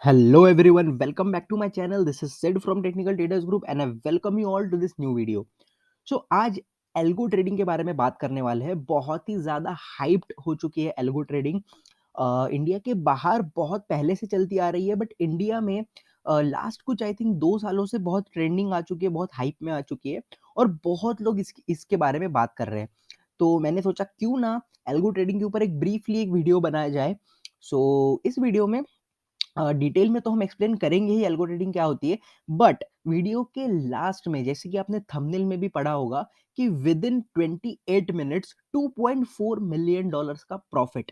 Hello everyone, welcome back to my channel. This is Sid from Technical Traders Group and I welcome you all to this new video. So आज algo trading के बारे में बात करने वाले हैं। बहुत ही ज़्यादा हाइप्ड हो चुकी है एल्गो ट्रेडिंग। इंडिया के बाहर बहुत पहले से चलती आ रही है बट इंडिया में लास्ट कुछ आई थिंक 2 सालों से बहुत ट्रेंडिंग आ चुकी है, बहुत हाइप में आ चुकी है और बहुत लोग इसके बारे में बात कर रहे हैं। तो मैंने सोचा क्यों ना एल्गो ट्रेडिंग के ऊपर एक ब्रीफली एक वीडियो बनाया जाए। सो इस वीडियो में डिटेल में तो हम एक्सप्लेन करेंगे ही एल्गो ट्रेडिंग क्या होती है, बट वीडियो के लास्ट में जैसे कि आपने थंबनेल में भी पढ़ा होगा कि with in 28 minutes 2.4 million dollars का प्रॉफिट।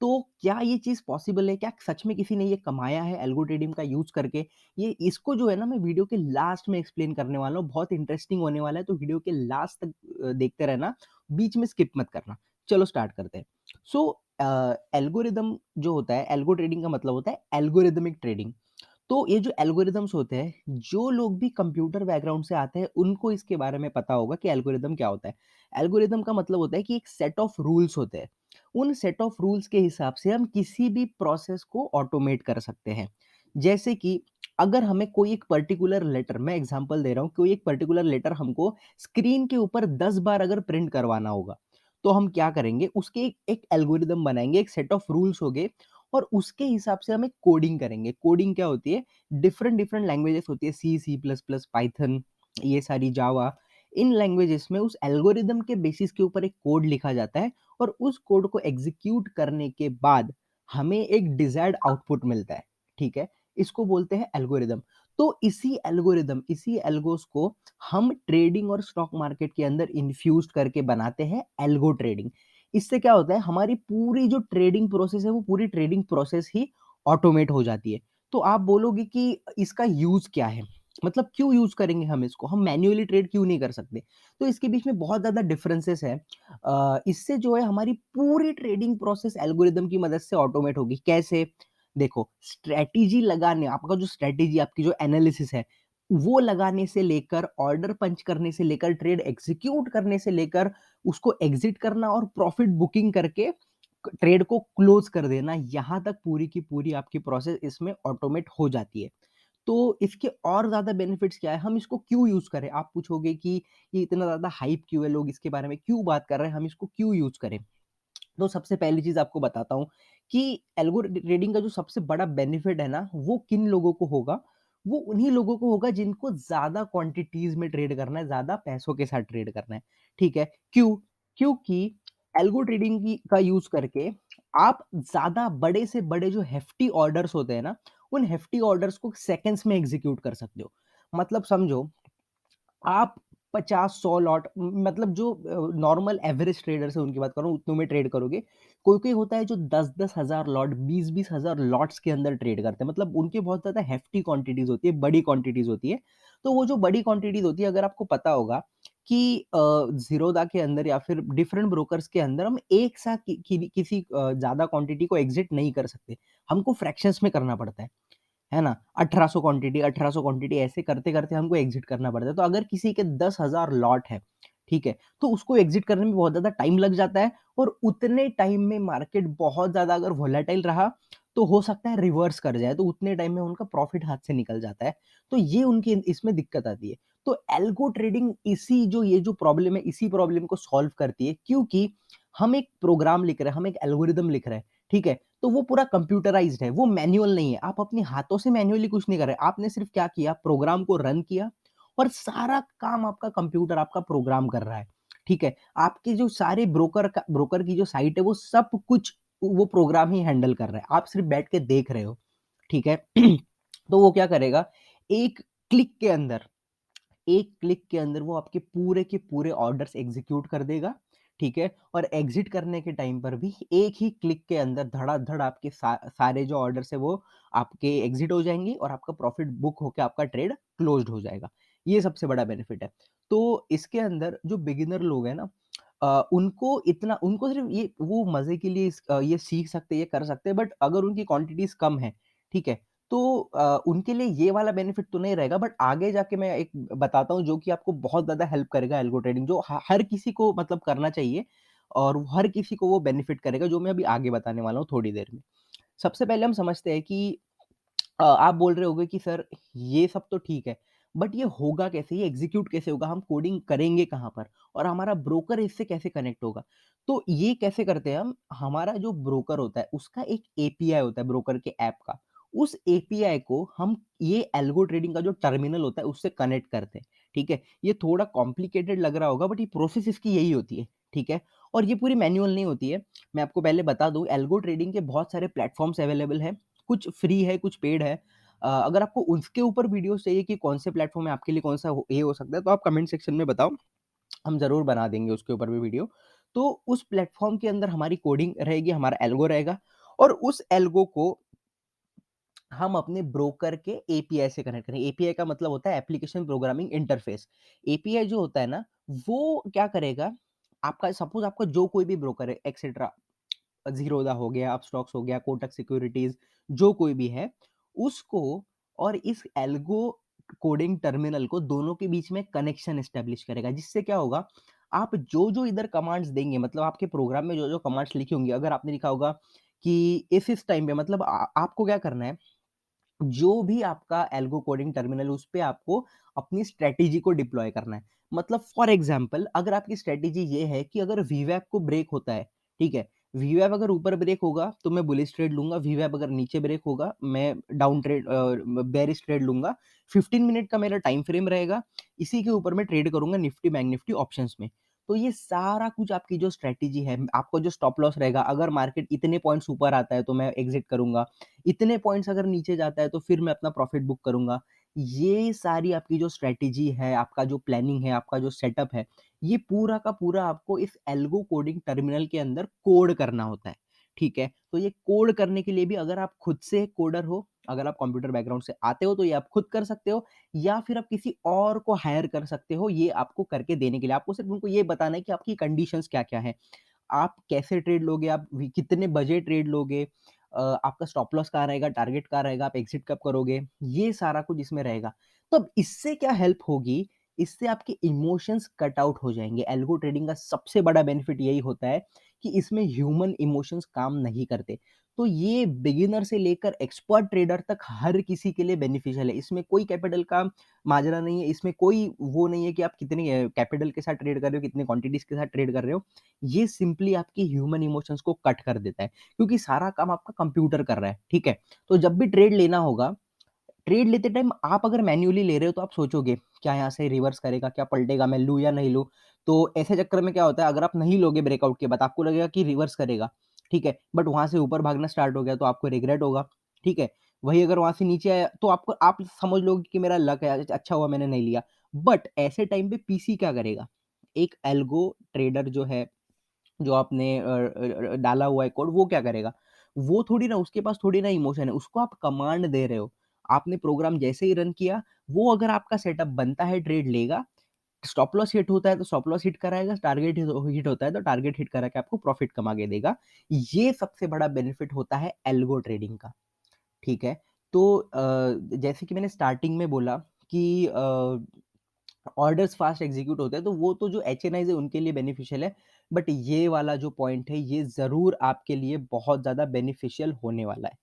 तो क्या ये चीज पॉसिबल है? क्या सच में किसी ने ये कमाया है एल्गो ट्रेडिंग का यूज करके? ये इसको जो है ना मैं वीडियो के लास्ट में एक्सप्लेन करने वाला हूँ। बहुत इंटरेस्टिंग होने वाला है, तो वीडियो के लास्ट तक देखते रहना, बीच में स्किप मत करना। चलो स्टार्ट करते हैं। सो एल्गोरिदम जो होता है, एल्गो ट्रेडिंग का मतलब होता है एल्गोरिदमिक ट्रेडिंग। तो ये जो एल्गोरिदम्स होते हैं, जो लोग भी कंप्यूटर बैकग्राउंड से आते हैं उनको इसके बारे में पता होगा कि एल्गोरिदम क्या होता है। एल्गोरिदम का मतलब होता है कि एक सेट ऑफ रूल्स होते हैं। उन सेट ऑफ रूल्स के हिसाब से हम किसी भी प्रोसेस को ऑटोमेट कर सकते हैं। जैसे कि अगर हमें कोई एक पर्टिकुलर लेटर, मैं एग्जांपल दे रहा हूँ, कोई एक पर्टिकुलर लेटर हमको स्क्रीन के ऊपर 10 बार अगर प्रिंट करवाना होगा, तो हम क्या करेंगे, उसके एक एल्गोरिदम बनाएंगे, एक सेट ऑफ रूल्स होंगे और उसके हिसाब से हम एक कोडिंग करेंगे। कोडिंग क्या होती है? डिफरेंट डिफरेंट लैंग्वेजेस होती है, सी, सी प्लस प्लस, पाइथन, ये सारी, जावा। इन लैंग्वेजेस में उस एल्गोरिदम के बेसिस के ऊपर एक कोड लिखा जाता है और उस कोड को एग्जीक्यूट करने के बाद हमें एक डिजायर्ड आउटपुट मिलता है। ठीक है, इसको बोलते हैं एल्गोरिदम। तो इसी एल्गोस को हम ट्रेडिंग और स्टॉक मार्केट के अंदर इन्फ्यूज करके बनाते हैं एल्गो ट्रेडिंग। इससे क्या होता है, हमारी पूरी जो ट्रेडिंग प्रोसेस है वो पूरी ट्रेडिंग प्रोसेस ही ऑटोमेट हो जाती है। तो आप बोलोगे कि इसका यूज क्या है, मतलब क्यों यूज करेंगे हम इसको, हम मैन्युअली ट्रेड क्यों नहीं कर सकते? तो इसके बीच में बहुत ज्यादा डिफरेंसेस है। इससे जो है हमारी पूरी ट्रेडिंग प्रोसेस एल्गोरिदम की मदद से ऑटोमेट होगी। कैसे? देखो, स्ट्रेटेजी लगाने, आपका जो स्ट्रेटेजी, आपकी जो एनालिसिस है, वो लगाने से लेकर, ऑर्डर पंच करने से लेकर, ट्रेड एग्जीक्यूट करने से लेकर, उसको एग्जिट करना और प्रॉफिट बुकिंग करके ट्रेड को क्लोज कर देना, यहां तक पूरी की पूरी आपकी प्रोसेस इसमें ऑटोमेट हो जाती है। तो इसके और ज्यादा बेनिफिट्स क्या है, हम इसको क्यों यूज करें? आप पूछोगे कि ये इतना ज्यादा हाइप क्यों है, लोग इसके बारे में क्यों बात कर रहे हैं, हम इसको क्यों यूज करें? तो सबसे पहली चीज आपको बताता हूँ कि एल्गो ट्रेडिंग का जो सबसे बड़ा बेनिफिट है ना, वो किन लोगों को होगा? वो उन्हीं लोगों को होगा जिनको ज्यादा क्वांटिटीज में ट्रेड करना है, ज्यादा पैसों के साथ ट्रेड करना है। ठीक है, क्यों? क्योंकि एल्गो ट्रेडिंग की का यूज करके आप ज्यादा बड़े से बड़े जो हेफ्टी ऑर्डर्स होते हैं ना, उन हेफ्टी ऑर्डर्स को सेकंड्स में एग्जीक्यूट कर सकते हो। मतलब समझो, आप 50-100 लॉट, मतलब जो नॉर्मल एवरेज ट्रेडर्स है उनकी बात कर रहा हूँ, उतनों में ट्रेड करोगे। कोई कोई होता है जो 10-10 हजार लॉट, 20-20 हजार लॉट्स के अंदर ट्रेड करते हैं, मतलब उनके बहुत ज्यादा हेफ्टी क्वांटिटीज होती है, बड़ी क्वांटिटीज होती है। तो वो जो बड़ी क्वांटिटीज होती है, अगर आपको पता होगा कि जीरोदा के अंदर या फिर डिफरेंट ब्रोकर्स के अंदर हम एक साथ किसी ज्यादा क्वांटिटी को एग्जिट नहीं कर सकते, हमको फ्रैक्शंस में करना पड़ता है ना? 1800 क्वांटिटी ऐसे करते-करते हमको एग्ज़िट करना पड़ता है। तो अगर किसी के 10,000 लॉट है, ठीक है? तो उसको एग्ज़िट करने में बहुत ज़्यादा टाइम लग जाता है और उतने टाइम में मार्केट बहुत ज़्यादा अगर वोलेटाइल रहा, तो हो सकता है रिवर्स कर जाए, तो उतने टाइम में उनका प्रॉफ़िट हाथ से निकल जाता है। तो ये उनकी इसमें दिक्कत आती है। तो एल्गो ट्रेडिंग ये जो प्रॉब्लम है, इसी प्रॉब्लम को सॉल्व करती है, क्योंकि हम एक प्रोग्राम लिख रहे हैं, हम एक एल्गोरिदम लिख रहे हैं, ठीक है? तो वो पूरा कंप्यूटराइज्ड है, वो मैनुअल नहीं है। आप अपने हाथों से मैन्युअली कुछ नहीं कर रहे। आपने सिर्फ क्या किया, प्रोग्राम को रन किया और सारा काम आपका कंप्यूटर, आपका प्रोग्राम कर रहा है। ठीक है? आपके जो सारे ब्रोकर की जो साइट है, वो सब कुछ वो प्रोग्राम ही हैंडल कर रहा है। आप सिर्फ बैठ के देख रहे हो। ठीक है? तो वो क्या करेगा, एक क्लिक के अंदर एक क्लिक के अंदर वो आपके पूरे के पूरे ऑर्डर्स एग्जीक्यूट कर देगा। ठीक है? और एग्जिट करने के टाइम पर भी एक ही क्लिक के अंदर धड़ाधड़ आपके सारे जो ऑर्डर्स है वो आपके एग्जिट हो जाएंगे और आपका प्रॉफिट बुक होकर आपका ट्रेड क्लोज्ड हो जाएगा। ये सबसे बड़ा बेनिफिट है। तो इसके अंदर जो बिगिनर लोग हैं ना, उनको सिर्फ ये वो मजे के लिए ये सीख सकते हैं, ये कर सकते हैं, बट अगर उनकी क्वांटिटीज कम है, ठीक है, तो उनके लिए ये वाला बेनिफिट तो नहीं रहेगा। बट आगे जाके मैं एक बताता हूँ जो कि आपको बहुत ज़्यादा हेल्प करेगा, एल्गो ट्रेडिंग जो ह हर किसी को मतलब करना चाहिए और हर किसी को वो बेनिफिट करेगा, जो मैं अभी आगे बताने वाला हूँ थोड़ी देर में। सबसे पहले हम समझते हैं कि आप बोल रहे होगे कि सर ये सब तो ठीक है, बट ये होगा कैसे? ये एग्ज़ीक्यूट कैसे होगा? हम कोडिंग करेंगे कहाँ पर? और हमारा ब्रोकर इससे कैसे कनेक्ट होगा? तो ये कैसे करते हैं हम? हमारा जो ब्रोकर होता है, उसका एक एपीआई होता है ब्रोकर के ऐप का। उस एपीआई को हम ये एल्गो ट्रेडिंग का जो टर्मिनल होता है, उससे कनेक्ट करते हैं, ठीक है? ये थोड़ा कॉम्प्लिकेटेड लग रहा होगा, बट ये प्रोसेस इसकी यही होती है, ठीक है? और ये पूरी मैनुअल नहीं होती है। मैं आपको पहले बता दूँ, एल्गो ट्रेडिंग के बहुत सारे प्लेटफ़ॉर्म्स अवेलेबल हैं। कुछ फ्री है, कुछ पेड है। अगर आपको उसके ऊपर वीडियोज़ चाहिए कि कौन से प्लेटफ़ॉर्म में आपके लिए कौन-सा ये हो सकता है, तो आप कमेंट सेक्शन में बताओ, हम ज़रूर बना देंगे उसके ऊपर भी वीडियो। तो उस प्लेटफ़ॉर्म के अंदर हमारी कोडिंग रहेगी, हमारा एल्गो रहेगा और उस एल्गो को हम अपने ब्रोकर के एपीआई से कनेक्ट करेंगे। एपीआई का मतलब होता है एप्लीकेशन प्रोग्रामिंग इंटरफ़ेस। एपीआई जो होता है ना, वो क्या करेगा, आपका सपोज़ आपका जो कोई भी ब्रोकर है एक्सेट्रा, ज़ीरोधा हो गया, अपस्टॉक्स हो गया, कोटक सिक्योरिटीज़, जो कोई भी है, उसको और इस एल्गो कोडिंग टर्मिनल को दोनों के बीच में कनेक्शन एस्टेब्लिश करेगा। जिससे क्या होगा, आप जो-जो इधर कमांड्स देंगे, मतलब आपके प्रोग्राम में जो-जो कमांड्स लिखी होंगी, अगर आपने लिखा होगा कि इस टाइम पे, मतलब आपको क्या करना है, जो भी आपका एल्गो कोडिंग टर्मिनल, उस पे आपको अपनी स्ट्रैटेजी को डिप्लॉय करना है। मतलब फॉर एग्जांपल, अगर आपकी स्ट्रैटेजी ये है कि अगर वीवैप को ब्रेक होता है, ठीक है? वीवैप अगर ऊपर ब्रेक होगा तो मैं बुलिश ट्रेड लूँगा, वीवैप अगर नीचे ब्रेक होगा मैं डाउन ट्रेड बेयरिश ट्रेड लूँगा। 15 मिनट का मेरा टाइम फ्रेम रहेगा, इसी के ऊपर मैं ट्रेड करूँगा निफ्टी बैंक निफ्टी ऑप्शंस में। तो ये सारा कुछ आपकी जो स्ट्रैटेजी है, आपका जो स्टॉप लॉस रहेगा, अगर मार्केट इतने पॉइंट्स ऊपर आता है तो मैं एग्ज़िट करूँगा, इतने पॉइंट्स अगर नीचे जाता है तो फिर मैं अपना प्रॉफिट बुक करूँगा। ये सारी आपकी जो स्ट्रैटेजी है, आपका जो प्लानिंग है, आपका जो सेटअप है, ये पूरा का पूरा आपको इस एल्गो कोडिंग टर्मिनल के अंदर कोड करना होता है, ठीक है? तो ये कोड करने के लिए भी अगर आप खुद से कोडर हो, अगर आप कंप्यूटर बैकग्राउंड से आते हो तो ये आप खुद कर सकते हो या फिर आप किसी और को हायर कर सकते हो ये आपको करके देने के लिए। आपको सिर्फ़ उनको ये बताना है कि आपकी कंडीशंस क्या-क्या हैं। आप कैसे ट्रेड लोगे, आप कितने बजे ट्रेड लोगे, आपका स्टॉप लॉस कहाँ रहेगा, टारगेट कहाँ रहेगा, आप एग्ज़िट कब करोगे, ये सारा कुछ इसमें रहेगा। तो अब इससे क्या हेल्प होगी, इससे आपके इमोशंस कट आउट हो जाएँगे। एल्गो ट्रेडिंग का सबसे बड़ा बेनिफिट यही होता है कि इसमें ह्यूमन इमोशंस काम नहीं करते। तो ये बिगिनर से लेकर एक्सपर्ट ट्रेडर तक हर किसी के लिए बेनिफिशियल है। इसमें कोई कैपिटल का माजरा नहीं है, इसमें कोई वो नहीं है कि आप कितनी कैपिटल के साथ ट्रेड कर रहे हो, कितनी क्वांटिटीज़ के साथ ट्रेड कर रहे हो। ये सिंपली आपकी ह्यूमन इमोशंस को कट कर देता है, क्योंकि सारा काम आपका कंप्यूटर कर रहा है, ठीक है? तो जब भी ट्रेड लेना होगा, ट्रेड लेते टाइम आप अगर मैन्युअली ले रहे हो तो आप सोचोगे, क्या यहाँ से रिवर्स करेगा, क्या पलटेगा, मैं लूँ या नहीं लूँ? तो ऐसे चक्कर में क्या होता है, अगर आप नहीं लोगे ब्रेकआउट के बाद, आपको लगेगा कि रिवर्स करेगा, ठीक है? बट वहाँ से ऊपर भागना स्टार्ट हो गया तो आपको रिग्रेट होगा, ठीक है? वही अगर वहाँ से नीचे आया तो आपको, आप समझ लोगे कि मेरा लक है, अच्छा हुआ मैंने नहीं लिया। बट ऐसे टाइम पे पीसी क्या करेगा? एक एल्गो ट्रेडर जो है, जो आपने डाला हुआ है कोड, वो क्या करेगा? वो थोड़ी ना, उसके पास थोड़ी ना इमोशन है, उसको आप कमांड दे रहे हो। आपने प्रोग्राम जैसे ही रन किया, वो अगर आपका सेटअप बनता है ट्रेड लेगा, स्टॉप लॉस हिट होता है तो स्टॉप लॉस हिट कराएगा, टारगेट हिट होता है तो टारगेट हिट करा के आपको प्रॉफिट कमा के देगा। ये सबसे बड़ा बेनिफिट होता है एल्गो ट्रेडिंग का, ठीक है? तो जैसे कि मैंने स्टार्टिंग में बोला कि ऑर्डर्स फास्ट एग्जीक्यूट होते हैं, तो वो तो जो एचएनआईज़ है उनके लिए बेनिफिशियल है, बट ये वाला जो पॉइंट है, ये ज़रूर आपके लिए बहुत ज़्यादा बेनिफिशियल होने वाला है।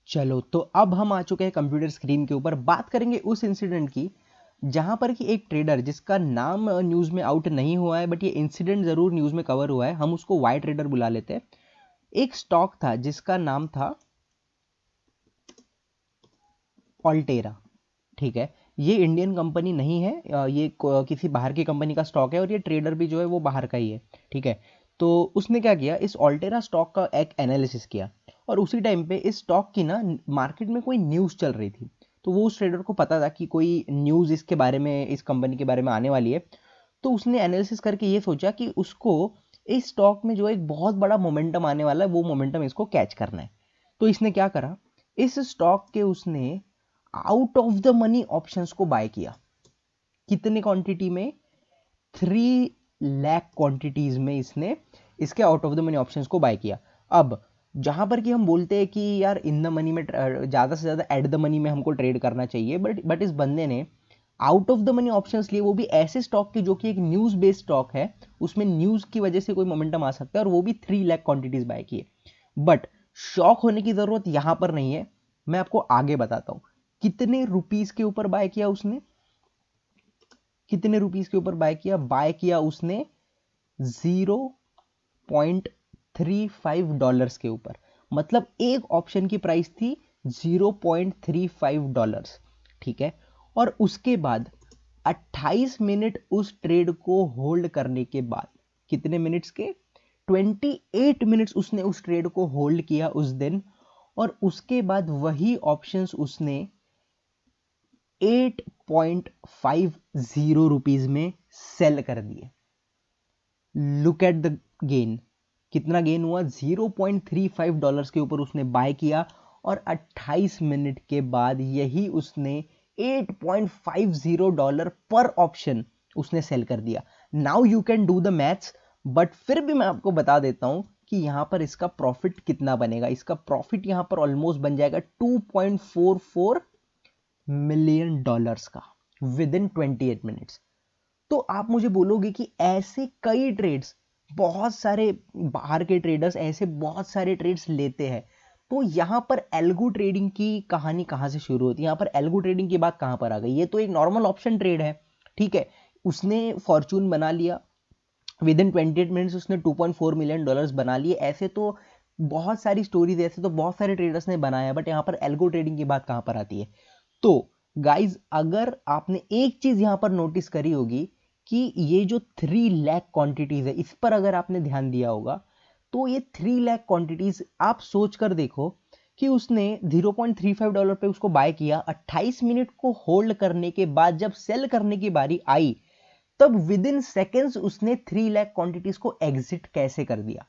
चलो, तो अब हम आ चुके हैं कंप्यूटर स्क्रीन के ऊपर, बात करेंगे उस इंसिडेंट की, जहाँ पर कि एक ट्रेडर जिसका नाम न्यूज़ में आउट नहीं हुआ है, बट ये इंसिडेंट ज़रूर न्यूज़ में कवर हुआ है, हम उसको वाई ट्रेडर बुला लेते हैं। एक स्टॉक था जिसका नाम था ऑल्टेरा, ठीक है? ये इंडियन कंपनी नहीं है, ये किसी बाहर की कंपनी का स्टॉक है और ये ट्रेडर भी जो है वो बाहर का ही है, ठीक है? तो उसने क्या किया, इस ऑल्टेरा स्टॉक का एक एनालिसिस किया और उसी टाइम पे इस स्टॉक की ना मार्केट में कोई न्यूज़ चल रही थी। तो वो उस ट्रेडर को पता था कि कोई न्यूज़ इसके बारे में, इस कंपनी के बारे में आने वाली है। तो उसने एनालिसिस करके ये सोचा कि उसको इस स्टॉक में जो एक बहुत बड़ा मोमेंटम आने वाला है, वो मोमेंटम इसको कैच करना है। तो इसने क्या करा, इस स्टॉक के उसने out of the money options को बाय किया। कितनी क्वांटिटी में? 3 लाख क्वांटिटीज में इसने इसके out of the money options को बाय किया। अब जहां पर कि हम बोलते हैं कि यार इन द मनी में, ज्यादा से ज्यादा एट द मनी में हमको ट्रेड करना चाहिए, बट इस बंदे ने out of the money options लिए, वो भी ऐसे स्टॉक की जो कि एक न्यूज बेस्ड स्टॉक है, उसमें न्यूज की वजह से कोई मोमेंटम आ सकता है, और वो भी 3 लाख क्वांटिटीज बाय किए। बट शॉक होने की जरूरत यहां पर नहीं है, मैं आपको आगे बताता हूँ। कितने रुपीस के ऊपर बाय किया उसने, कितने रुपीस के ऊपर बाय किया, बाय किया उसने $0.35 के ऊपर। मतलब एक ऑप्शन की प्राइस थी $0.35, ठीक है। और उसके बाद 28 मिनट उस ट्रेड को होल्ड करने के बाद, कितने मिनट्स के, 28 मिनट्स उसने उस ट्रेड को होल्ड किया उस दिन, और उसके बाद वही ऑप्शंस उसने 8.50 रुपीज में सेल कर दिए। लुक एट द गेन, कितना गेन हुआ, $0.35 के ऊपर उसने बाय किया और 28 मिनट के बाद यही उसने $8.50 पर ऑप्शन उसने सेल कर दिया। Now you can do the maths, but फिर भी मैं आपको बता देता हूं कि यहां पर इसका प्रॉफिट कितना बनेगा। इसका प्रॉफिट यहां पर ऑलमोस्ट बन जाएगा $2.44 मिलियन का विद इन 28 मिनट्स। तो आप मुझे बोलोगे कि ऐसे कई ट्रेड्स, बहुत सारे बाहर के ट्रेडर्स ऐसे बहुत सारे ट्रेड्स लेते हैं, तो यहां पर एल्गो ट्रेडिंग की कहानी कहां से शुरू होती है, यहां पर एल्गो ट्रेडिंग की बात कहां पर आ गई। ये तो एक नॉर्मल ऑप्शन ट्रेड है, ठीक है। उसने फॉर्चून बना लिया विद इन 28 मिनट्स, उसने $2.4 मिलियन बना लिए। ऐसे तो बहुत सारी स्टोरीज, ऐसे तो बहुत सारे ट्रेडर्स ने बनाया, बट यहां पर एल्गो ट्रेडिंग की बात कहां पर आती है। तो गाइज, अगर आपने एक चीज यहां पर नोटिस करी होगी कि ये जो 3 लाख क्वांटिटीज है, इस पर अगर आपने ध्यान दिया होगा, तो ये 3 लाख क्वांटिटीज आप सोच कर देखो कि उसने $0.35 पे उसको बाय किया, 28 मिनट को होल्ड करने के बाद जब सेल करने की बारी आई, तब विद इन सेकेंड्स उसने 3 लाख क्वांटिटीज को एग्जिट कैसे कर दिया।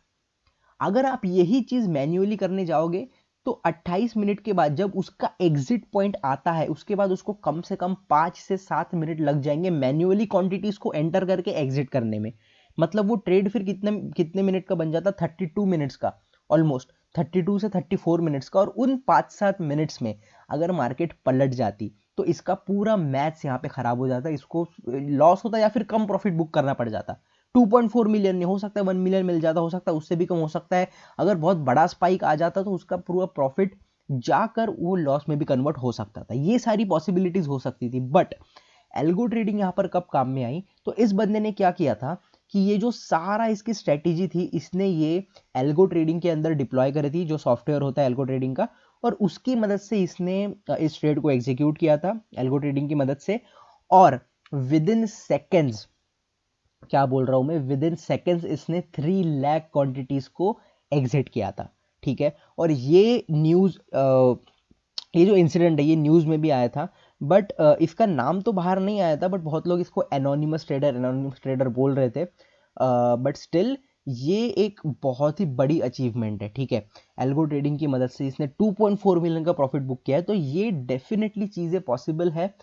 अगर आप यही चीज मैन्युअली करने जाओगे तो 28 मिनट के बाद जब उसका एग्जिट पॉइंट आता है, उसके बाद उसको कम से कम 5 से 7 मिनट लग जाएंगे मैन्युअली क्वांटिटीज को एंटर करके एग्जिट करने में। मतलब वो ट्रेड फिर कितने कितने मिनट का बन जाता, 32 मिनट्स का, ऑलमोस्ट 32 से 34 मिनट्स का। और उन 5-7 मिनट्स में अगर मार्केट पलट जाती तो इसका पूरा मैथ्स यहाँ पे खराब हो जाता, इसको लॉस होता या फिर कम प्रॉफिट बुक करना पड़ जाता। 2.4 मिलियन नहीं हो सकता, 1 मिलियन मिल जाता, हो सकता है उससे भी कम हो सकता है। अगर बहुत बड़ा स्पाइक आ जाता तो उसका पूरा प्रॉफिट जाकर वो लॉस में भी कन्वर्ट हो सकता था। ये सारी पॉसिबिलिटीज हो सकती थी। बट एल्गो ट्रेडिंग यहां पर कब काम में आई, तो इस बंदे ने क्या किया था कि ये जो सारा इसकी स्ट्रेटेजी थी, इसने ये एल्गो ट्रेडिंग के अंदर डिप्लॉय करी थी, जो सॉफ्टवेयर होता है एल्गो ट्रेडिंग का, और उसकी मदद से इसने इस ट्रेड को एग्जीक्यूट किया था एल्गो ट्रेडिंग की मदद से। और विद इन सेकेंड्स, क्या बोल रहा हूं मैं, विद इन सेकेंड्स इसने 3 लाख क्वांटिटीज को एग्जिट किया था, ठीक है। और ये न्यूज, ये जो इंसिडेंट है ये न्यूज में भी आया था, बट इसका नाम तो बाहर नहीं आया था, बट बहुत लोग इसको एनोनिमस ट्रेडर बोल रहे थे। बट स्टिल ये एक बहुत ही बड़ी अचीवमेंट है, ठीक है। एल्गो ट्रेडिंग की मदद से इसने 2.4 मिलियन का प्रॉफिट बुक किया है, तो ये डेफिनेटली चीजें पॉसिबल है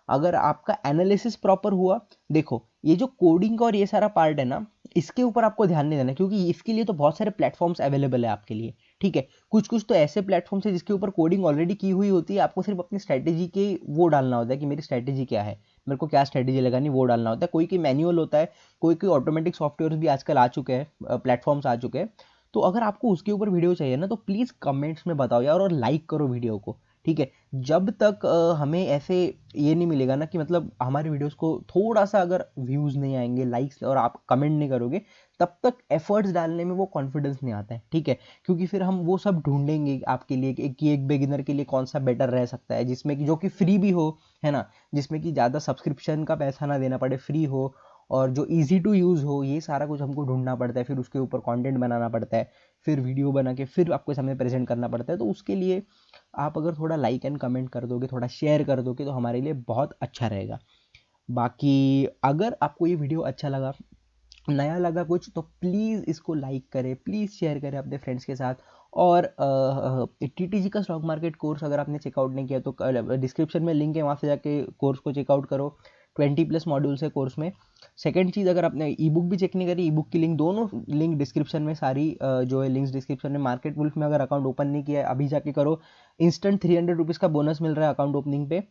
अगर आपका एनालिसिस प्रॉपर हुआ। देखो, ये जो कोडिंग का और ये सारा पार्ट है ना, इसके ऊपर आपको ध्यान नहीं देना, क्योंकि इसके लिए तो बहुत सारे प्लेटफॉर्म्स अवेलेबल है आपके लिए, ठीक है। कुछ कुछ तो ऐसे प्लेटफॉर्म्स है जिसके ऊपर कोडिंग ऑलरेडी की हुई होती है, आपको सिर्फ अपनी स्ट्रैटेजी के वो डालना होता है कि मेरी स्ट्रैटेजी क्या है, मेरे को क्या स्ट्रैटेजी लगानी, वो डालना होता है। कोई कोई मैनुअल होता है, कोई कोई ऑटोमेटिक सॉफ्टवेयर भी आजकल आ चुके हैं, प्लेटफॉर्म्स आ चुके हैं। तो अगर आपको उसके ऊपर वीडियो चाहिए ना, तो प्लीज़ कमेंट्स में बताओ यार, और लाइक करो वीडियो को, ठीक है। जब तक हमें ऐसे ये नहीं मिलेगा ना कि मतलब हमारे वीडियोस को थोड़ा सा अगर व्यूज़ नहीं आएंगे, लाइक्स, और आप कमेंट नहीं करोगे, तब तक एफर्ट्स डालने में वो कॉन्फिडेंस नहीं आता है, ठीक है। क्योंकि फिर हम वो सब ढूंढेंगे आपके लिए कि एक बिगिनर के लिए कौन सा बेटर रह सकता है, जिसमें कि जो कि फ्री भी हो, है ना, जिसमें कि ज़्यादा सब्सक्रिप्शन का पैसा ना देना पड़े, फ्री हो, और जो इजी टू यूज़ हो। ये सारा कुछ हमको ढूंढना पड़ता है, फिर उसके ऊपर कंटेंट बनाना पड़ता है, फिर वीडियो बना के फिर आपके सामने प्रेजेंट करना पड़ता है। तो उसके लिए आप अगर थोड़ा लाइक एंड कमेंट कर दोगे, थोड़ा शेयर कर दोगे, तो हमारे लिए बहुत अच्छा रहेगा। बाकी अगर आपको ये वीडियो अच्छा लगा, नया लगा कुछ, तो प्लीज़ इसको लाइक करें, प्लीज़ शेयर करें अपने फ्रेंड्स के साथ। और टीटीजी का स्टॉक मार्केट कोर्स अगर आपने चेकआउट नहीं किया तो डिस्क्रिप्शन में लिंक है, वहाँ से जाके कोर्स को चेकआउट करो। 20+ मॉड्यूल्स है कोर्स में। सेकंड चीज़, अगर आपने ई बुक भी चेक नहीं करी, ई बुक की लिंक, दोनों लिंक डिस्क्रिप्शन में, सारी जो है लिंक्स डिस्क्रिप्शन में। मार्केट वुल्फ में अगर अकाउंट ओपन नहीं किया है, अभी जाके करो। इंस्टेंट 300 रुपीज़ का बोनस मिल रहा है अकाउंट ओपनिंग पे।